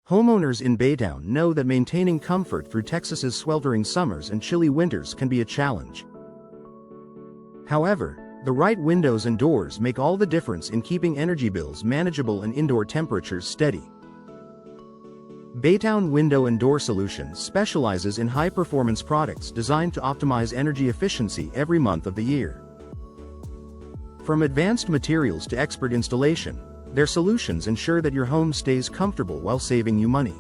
Homeowners in Baytown know that maintaining comfort through Texas's sweltering summers and chilly winters can be a challenge. However, the right windows and doors make all the difference in keeping energy bills manageable and indoor temperatures steady. Baytown Window and Door Solutions specializes in high-performance products designed to optimize energy efficiency every month of the year. From advanced materials to expert installation, their solutions ensure that your home stays comfortable while saving you money.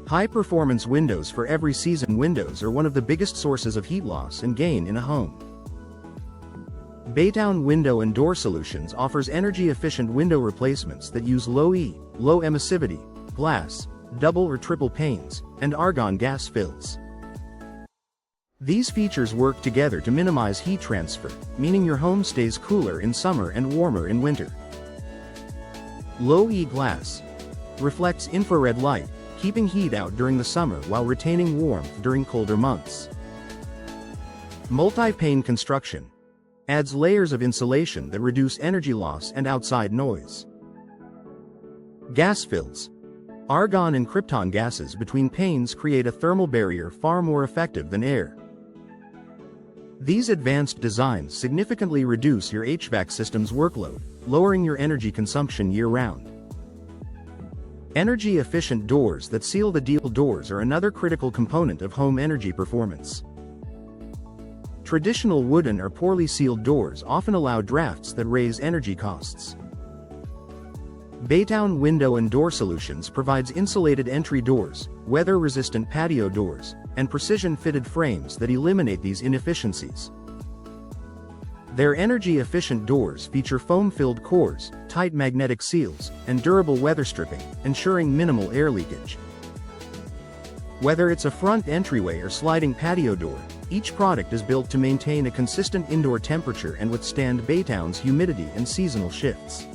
High-performance windows for every season. Windows are one of the biggest sources of heat loss and gain in a home. Baytown Window and Door Solutions offers energy-efficient window replacements that use low-E, low-emissivity glass, double or triple panes, and argon gas fills. These features work together to minimize heat transfer, meaning your home stays cooler in summer and warmer in winter. Low-E glass reflects infrared light, keeping heat out during the summer while retaining warmth during colder months. Multi-pane construction adds layers of insulation that reduce energy loss and outside noise. Gas fills. Argon and krypton gases between panes create a thermal barrier far more effective than air. These advanced designs significantly reduce your HVAC system's workload, lowering your energy consumption year-round. Energy-efficient doors that seal the deal. Doors are another critical component of home energy performance. Traditional wooden or poorly sealed doors often allow drafts that raise energy costs. Baytown Window and Door Solutions provides insulated entry doors, weather-resistant patio doors, and precision-fitted frames that eliminate these inefficiencies. Their energy-efficient doors feature foam-filled cores, tight magnetic seals, and durable weather stripping, ensuring minimal air leakage. Whether it's a front entryway or sliding patio door, each product is built to maintain a consistent indoor temperature and withstand Baytown's humidity and seasonal shifts.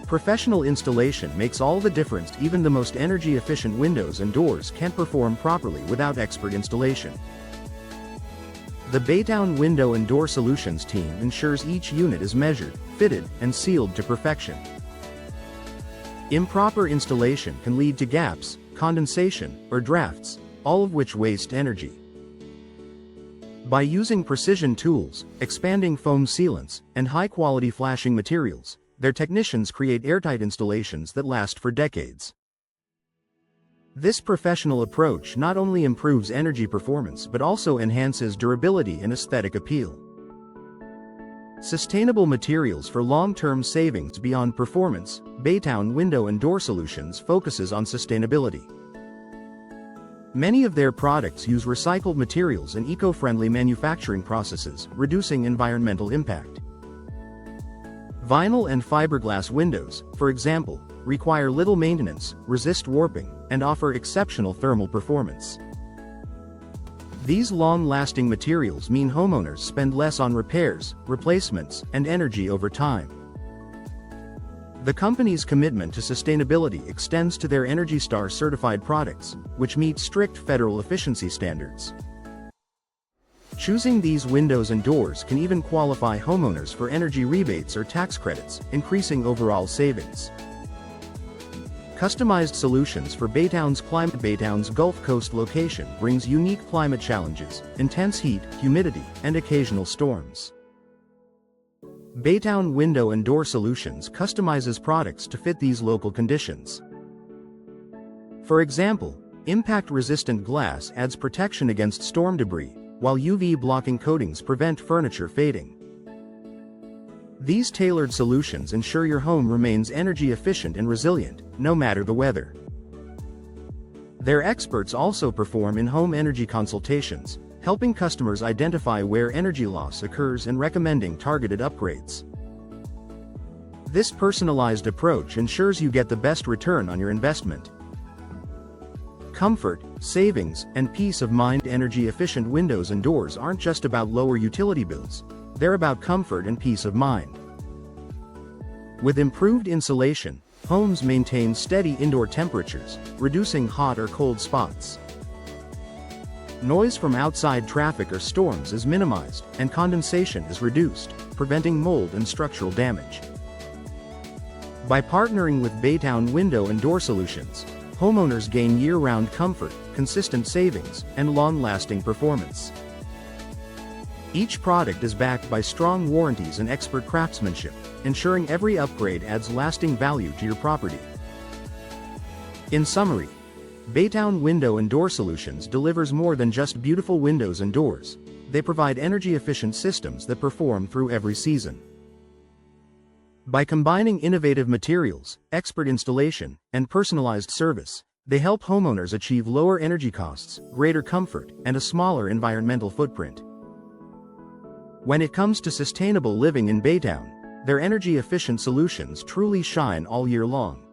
Professional installation makes all the difference. Even the most energy-efficient windows and doors can't perform properly without expert installation. The Baytown Window and Door Solutions team ensures each unit is measured, fitted, and sealed to perfection. Improper installation can lead to gaps, condensation, or drafts, all of which waste energy. By using precision tools, expanding foam sealants, and high-quality flashing materials, their technicians create airtight installations that last for decades. This professional approach not only improves energy performance but also enhances durability and aesthetic appeal. Sustainable materials for long-term savings. Beyond performance, Baytown Window and Door Solutions focuses on sustainability. Many of their products use recycled materials and eco-friendly manufacturing processes, reducing environmental impact. Vinyl and fiberglass windows, for example, require little maintenance, resist warping, and offer exceptional thermal performance. These long-lasting materials mean homeowners spend less on repairs, replacements, and energy over time. The company's commitment to sustainability extends to their ENERGY STAR certified products, which meet strict federal efficiency standards. Choosing these windows and doors can even qualify homeowners for energy rebates or tax credits, increasing overall savings. Customized solutions for Baytown's climate. Baytown's Gulf Coast location brings unique climate challenges, intense heat, humidity, and occasional storms. Baytown Window and Door Solutions customizes products to fit these local conditions. For example, impact-resistant glass adds protection against storm debris, while UV-blocking coatings prevent furniture fading. These tailored solutions ensure your home remains energy efficient and resilient, no matter the weather. Their experts also perform in-home energy consultations, helping customers identify where energy loss occurs and recommending targeted upgrades. This personalized approach ensures you get the best return on your investment. Comfort, savings, and peace of mind. Energy-efficient windows and doors aren't just about lower utility bills, they're about comfort and peace of mind. With improved insulation, homes maintain steady indoor temperatures, reducing hot or cold spots. Noise from outside traffic or storms is minimized, and condensation is reduced, preventing mold and structural damage. By partnering with Baytown Window and Door Solutions, homeowners gain year-round comfort, consistent savings, and long-lasting performance. Each product is backed by strong warranties and expert craftsmanship, ensuring every upgrade adds lasting value to your property. In summary, Baytown Window and Door Solutions delivers more than just beautiful windows and doors. They provide energy-efficient systems that perform through every season. By combining innovative materials, expert installation, and personalized service, they help homeowners achieve lower energy costs, greater comfort, and a smaller environmental footprint. When it comes to sustainable living in Baytown, their energy-efficient solutions truly shine all year long.